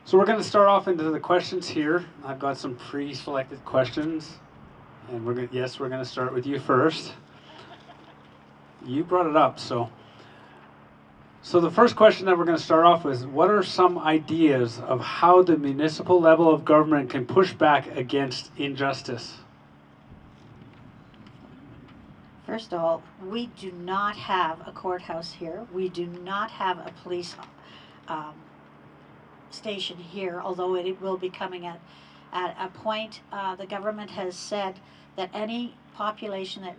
So we're going to start off into the questions here. I've got some pre-selected questions, and we're going to start with you first. You brought it up, so the first question that we're going to start off with is, what are some ideas of how the municipal level of government can push back against injustice? First of all, we do not have a courthouse here. We do not have a police station here, although it will be coming at a point. The government has said that any population that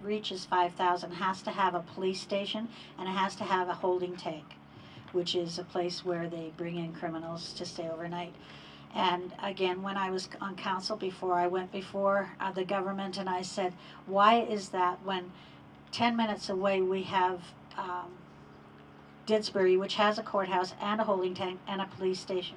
reaches 5,000 has to have a police station, and it has to have a holding tank, which is a place where they bring in criminals to stay overnight. And again, when I was on council before, I went before the government and I said, why is that when 10 minutes away we have Didsbury, which has a courthouse and a holding tank and a police station?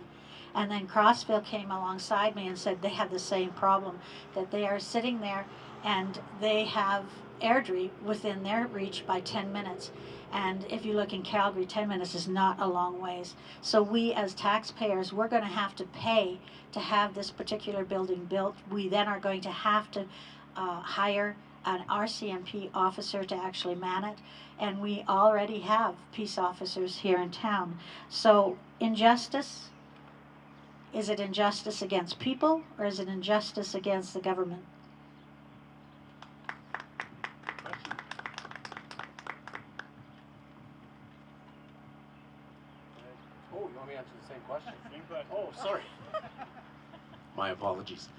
And then Crossville came alongside me and said they have the same problem, that they are sitting there and they have Airdrie within their reach by 10 minutes. And if you look in Calgary, 10 minutes is not a long ways. So we as taxpayers, we're going to have to pay to have this particular building built. We then are going to have to hire an RCMP officer to actually man it. And we already have peace officers here in town. So injustice, is it injustice against people, or is it injustice against the government? Oh, you want me to answer the same question? Oh, sorry. My apologies.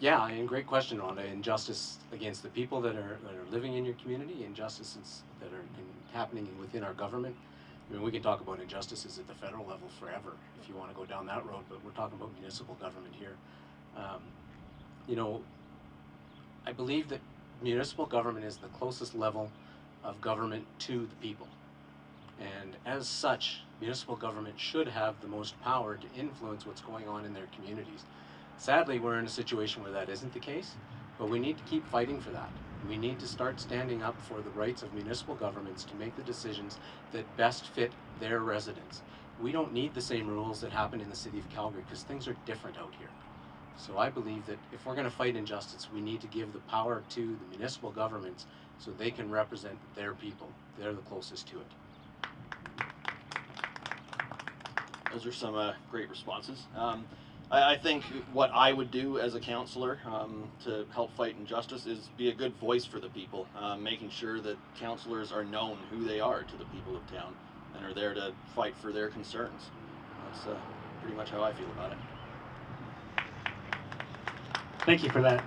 Yeah, and great question, Rhonda. Injustice against the people that are living in your community, injustices that are happening within our government. I mean, we can talk about injustices at the federal level forever if you want to go down that road, but we're talking about municipal government here. You know, I believe that municipal government is the closest level of government to the people. And as such, municipal government should have the most power to influence what's going on in their communities. Sadly, we're in a situation where that isn't the case, but we need to keep fighting for that. We need to start standing up for the rights of municipal governments to make the decisions that best fit their residents. We don't need the same rules that happen in the city of Calgary because things are different out here. So I believe that if we're going to fight injustice, we need to give the power to the municipal governments so they can represent their people. They're the closest to it. Those are some great responses. I think what I would do as a councillor to help fight injustice is be a good voice for the people, making sure that councillors are known who they are to the people of town and are there to fight for their concerns. That's pretty much how I feel about it. Thank you for that.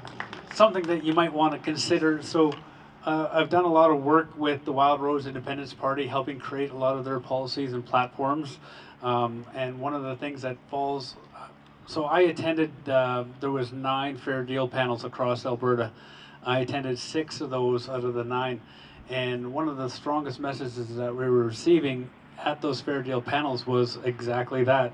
Something that you might want to consider. So I've done a lot of work with the Wild Rose Independence Party, helping create a lot of their policies and platforms. And one of the things that falls, so I attended, there was 9 fair deal panels across Alberta. I attended 6 of those out of the 9. And one of the strongest messages that we were receiving at those fair deal panels was exactly that,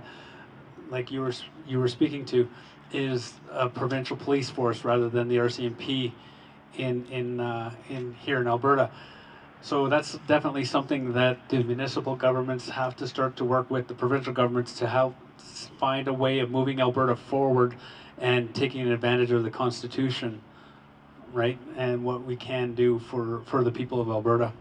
like you were speaking to, is a provincial police force rather than the RCMP in here in Alberta. So that's definitely something that the municipal governments have to start to work with the provincial governments to help find a way of moving Alberta forward and taking advantage of the Constitution, right? And what we can do for the people of Alberta.